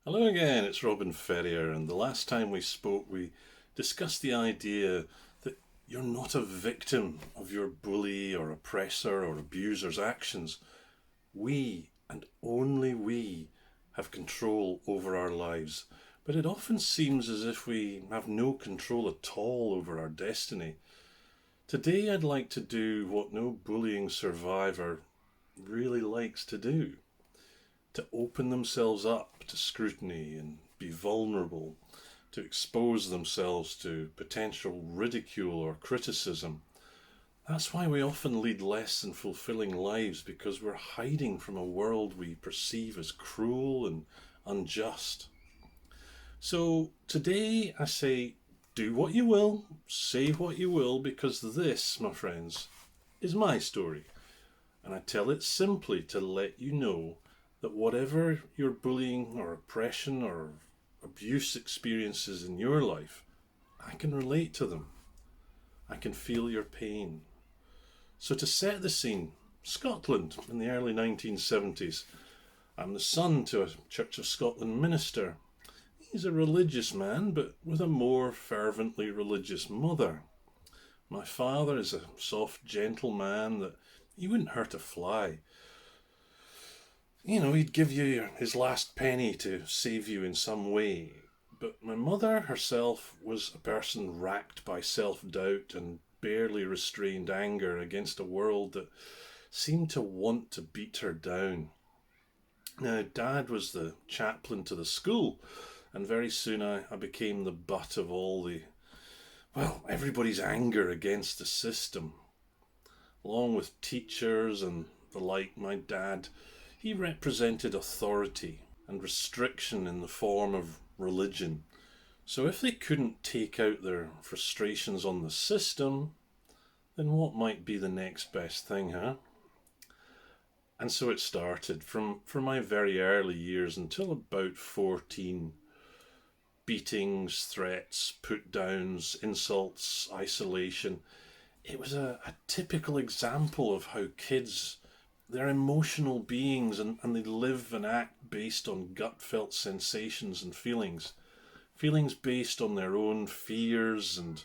Hello again, it's Robin Ferrier, and the last time we spoke, we discussed the idea that you're not a victim of your bully or oppressor or abuser's actions. We, and only we, have control over our lives, but it often seems as if we have no control at all over our destiny. Today, I'd like to do what no bullying survivor really likes to do: to open themselves up to scrutiny and be vulnerable, to expose themselves to potential ridicule or criticism. That's why we often lead less than fulfilling lives, because we're hiding from a world we perceive as cruel and unjust. So today I say, do what you will, say what you will, because this, my friends, is my story. And I tell it simply to let you know that whatever your bullying or oppression or abuse experiences in your life, I can relate to them. I can feel your pain. So, to set the scene, Scotland in the early 1970s. I'm the son to a Church of Scotland minister. He's a religious man, but with a more fervently religious mother. My father is a soft, gentle man that he wouldn't hurt a fly. He'd give you his last penny to save you in some way. But my mother herself was a person racked by self doubt and barely restrained anger against a world that seemed to want to beat her down. Now, Dad was the chaplain to the school, and very soon I became the butt of everybody's anger against the system. Along with teachers and the like, my dad, he represented authority and restriction in the form of religion. So if they couldn't take out their frustrations on the system, then what might be the next best thing, huh? And so it started from my very early years until about 14. Beatings, threats, put downs, insults, isolation. It was a typical example of how kids, they're emotional beings, and they live and act based on gut felt sensations and feelings. Feelings based on their own fears and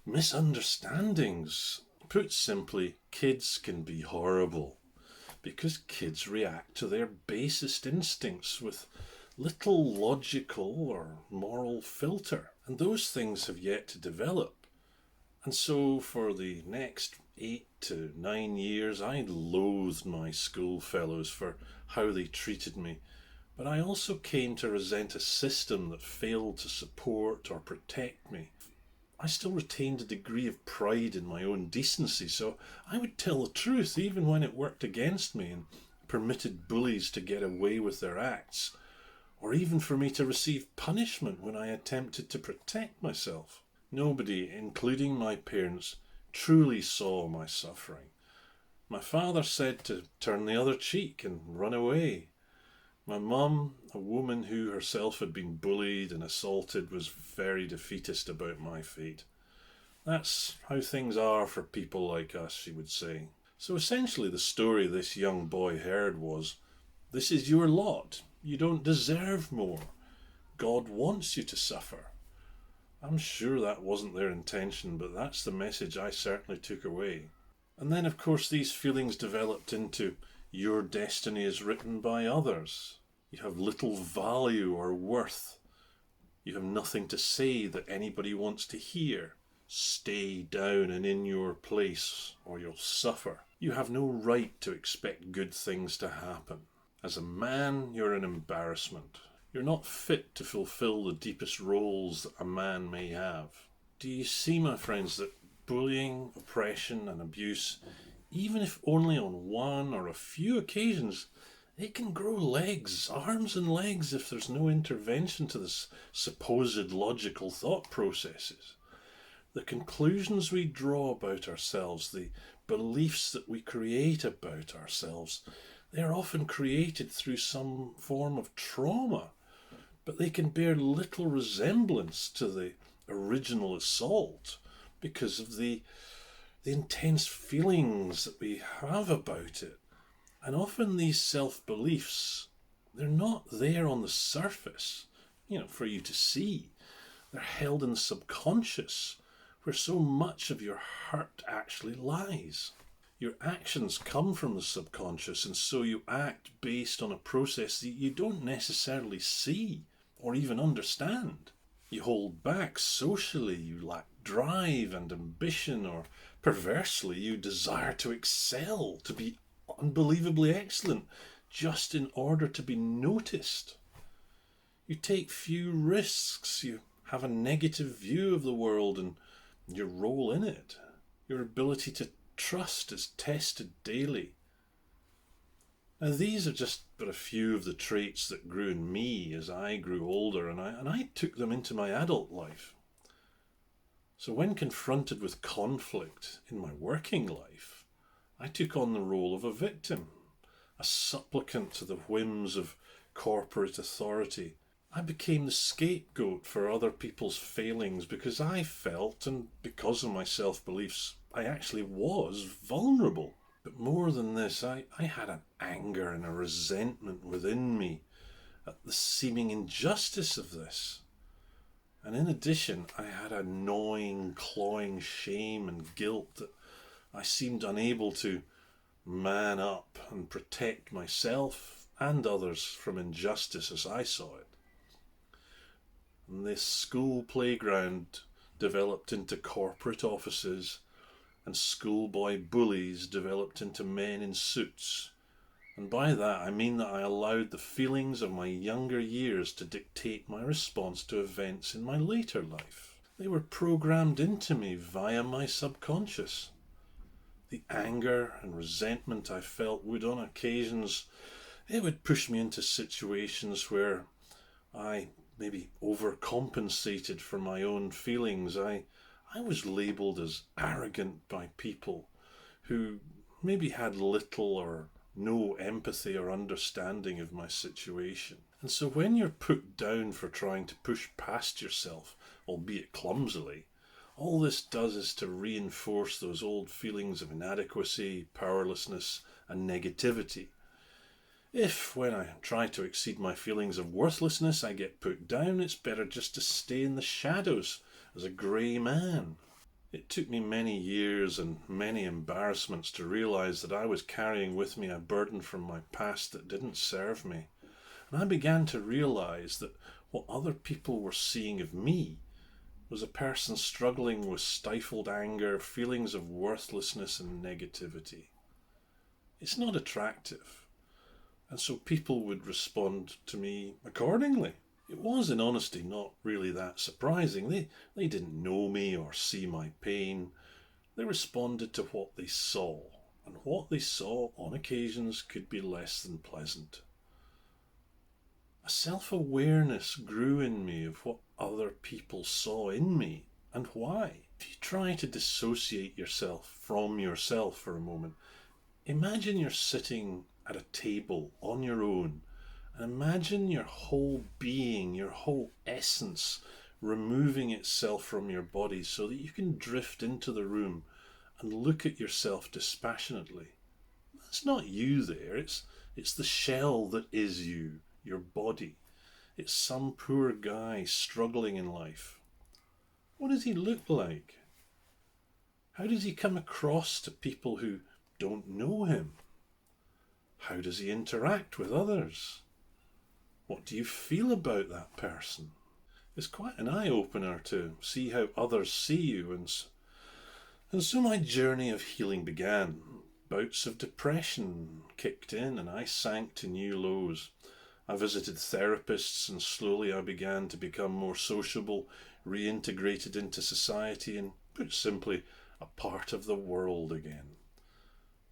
misunderstandings. Put simply, kids can be horrible because kids react to their basest instincts with little logical or moral filter, and those things have yet to develop. And so, for the next 8 to 9 years, I loathed my schoolfellows for how they treated me, but I also came to resent a system that failed to support or protect me. I still retained a degree of pride in my own decency, so I would tell the truth even when it worked against me and permitted bullies to get away with their acts, or even for me to receive punishment when I attempted to protect myself. Nobody, including my parents, truly saw my suffering. My father said to turn the other cheek and run away. My mum, a woman who herself had been bullied and assaulted, was very defeatist about my fate. That's how things are for people like us, she would say. So essentially, the story this young boy heard was, this is your lot. You don't deserve more. God wants you to suffer. I'm sure that wasn't their intention, but that's the message I certainly took away. And then, of course, these feelings developed into, your destiny is written by others. You have little value or worth. You have nothing to say that anybody wants to hear. Stay down and in your place, or you'll suffer. You have no right to expect good things to happen. As a man, you're an embarrassment. You're not fit to fulfill the deepest roles that a man may have. Do you see, my friends, that bullying, oppression, and abuse, even if only on one or a few occasions, it can grow legs, arms and legs, if there's no intervention to this supposed logical thought processes. The conclusions we draw about ourselves, the beliefs that we create about ourselves, they are often created through some form of trauma, but they can bear little resemblance to the original assault because of the intense feelings that we have about it. And often these self beliefs, They're not there on the surface, for you to see. They're held in the subconscious, where so much of your hurt actually lies. Your actions come from the subconscious, and so you act based on a process that you don't necessarily see or even understand. You hold back socially, you lack drive and ambition, or perversely, you desire to excel, to be unbelievably excellent, just in order to be noticed. You take few risks, you have a negative view of the world and your role in it. Your ability to trust is tested daily. Now, these are just but a few of the traits that grew in me as I grew older, and I took them into my adult life. So when confronted with conflict in my working life, I took on the role of a victim, a supplicant to the whims of corporate authority. I became the scapegoat for other people's failings because I felt, and because of my self-beliefs, I actually was vulnerable. But more than this, I had an anger and a resentment within me at the seeming injustice of this. And in addition, I had a gnawing, clawing shame and guilt that I seemed unable to man up and protect myself and others from injustice as I saw it. And this school playground developed into corporate offices, and schoolboy bullies developed into men in suits. And by that I mean that I allowed the feelings of my younger years to dictate my response to events in my later life. They were programmed into me via my subconscious. The anger and resentment I felt would on occasions, it would push me into situations where I maybe overcompensated for my own feelings. I was labelled as arrogant by people who maybe had little or no empathy or understanding of my situation. And so when you're put down for trying to push past yourself, albeit clumsily, all this does is to reinforce those old feelings of inadequacy, powerlessness, and negativity. If, when I try to exceed my feelings of worthlessness, I get put down, it's better just to stay in the shadows as a grey man. It took me many years and many embarrassments to realise that I was carrying with me a burden from my past that didn't serve me. And I began to realise that what other people were seeing of me was a person struggling with stifled anger, feelings of worthlessness and negativity. It's not attractive. And so people would respond to me accordingly. It was, in honesty, not really that surprising. They didn't know me or see my pain. They responded to what they saw, and what they saw on occasions could be less than pleasant. A self-awareness grew in me of what other people saw in me and why. If you try to dissociate yourself from yourself for a moment, imagine you're sitting at a table on your own, and imagine your whole being, your whole essence removing itself from your body so that you can drift into the room and look at yourself dispassionately. That's not you there, it's the shell that is you, your body. It's some poor guy struggling in life. What does he look like? How does he come across to people who don't know him? How does he interact with others? What do you feel about that person? It's quite an eye-opener to see how others see you, and so my journey of healing began. Bouts of depression kicked in and I sank to new lows. I visited therapists and slowly I began to become more sociable, reintegrated into society and, put simply, a part of the world again.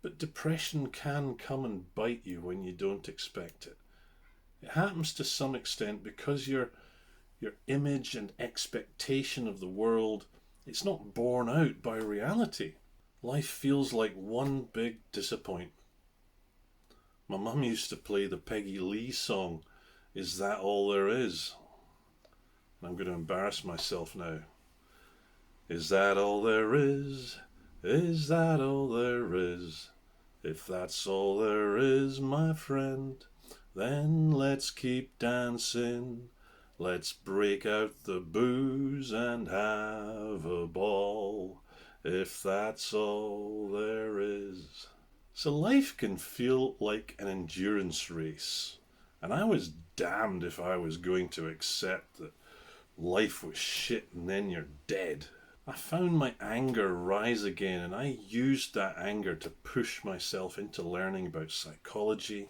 But depression can come and bite you when you don't expect it. It happens to some extent because your image and expectation of the world, it's not borne out by reality. Life feels like one big disappointment. My mum used to play the Peggy Lee song, "Is That All There Is?" And I'm going to embarrass myself now. Is that all there is? Is that all there is? If that's all there is, my friend, Then let's keep dancing. Let's break out the booze and have a ball, if that's all there is. So life can feel like an endurance race, and I was damned if I was going to accept that life was shit and then you're dead. I found my anger rise again, and I used that anger to push myself into learning about psychology,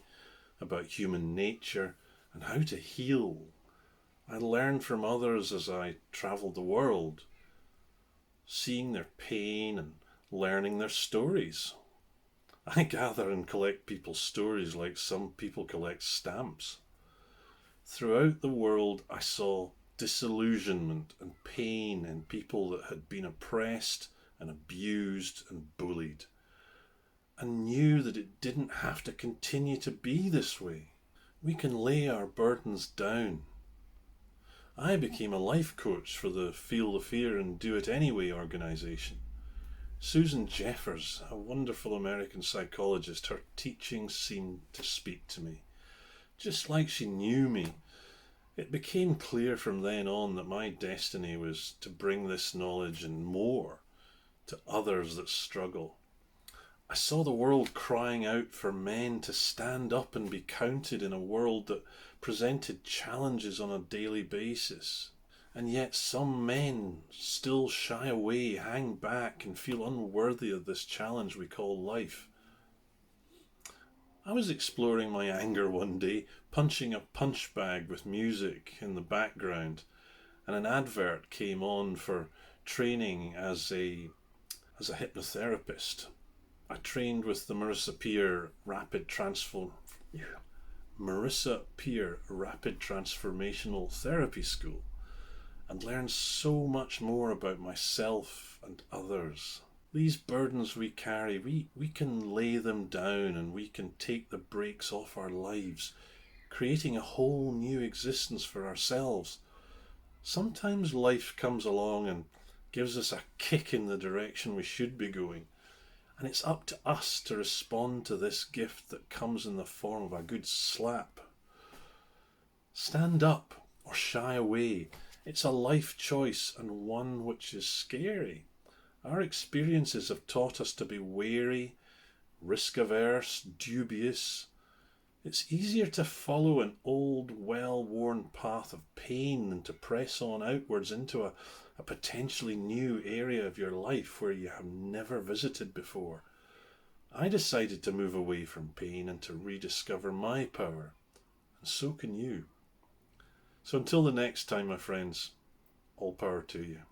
about human nature, and how to heal. I learned from others as I travelled the world, seeing their pain and learning their stories. I gather and collect people's stories like some people collect stamps. Throughout the world, I saw disillusionment and pain in people that had been oppressed and abused and bullied, and knew that it didn't have to continue to be this way. We can lay our burdens down. I became a life coach for the Feel the Fear and Do It Anyway organisation. Susan Jeffers, a wonderful American psychologist, her teachings seemed to speak to me. Just like she knew me, it became clear from then on that my destiny was to bring this knowledge and more to others that struggle. I saw the world crying out for men to stand up and be counted in a world that presented challenges on a daily basis. And yet some men still shy away, hang back, and feel unworthy of this challenge we call life. I was exploring my anger one day, punching a punch bag with music in the background, and an advert came on for training as a hypnotherapist. I trained with the Marissa Peer Rapid Transformational Therapy School, and learned so much more about myself and others. These burdens we carry, we can lay them down and we can take the brakes off our lives, creating a whole new existence for ourselves. Sometimes life comes along and gives us a kick in the direction we should be going, and it's up to us to respond to this gift that comes in the form of a good slap. Stand up or shy away. It's a life choice, and one which is scary. Our experiences have taught us to be wary, risk-averse, dubious. It's easier to follow an old, well-worn path of pain than to press on outwards into a potentially new area of your life where you have never visited before. I decided to move away from pain and to rediscover my power, and so can you. So until the next time, my friends, all power to you.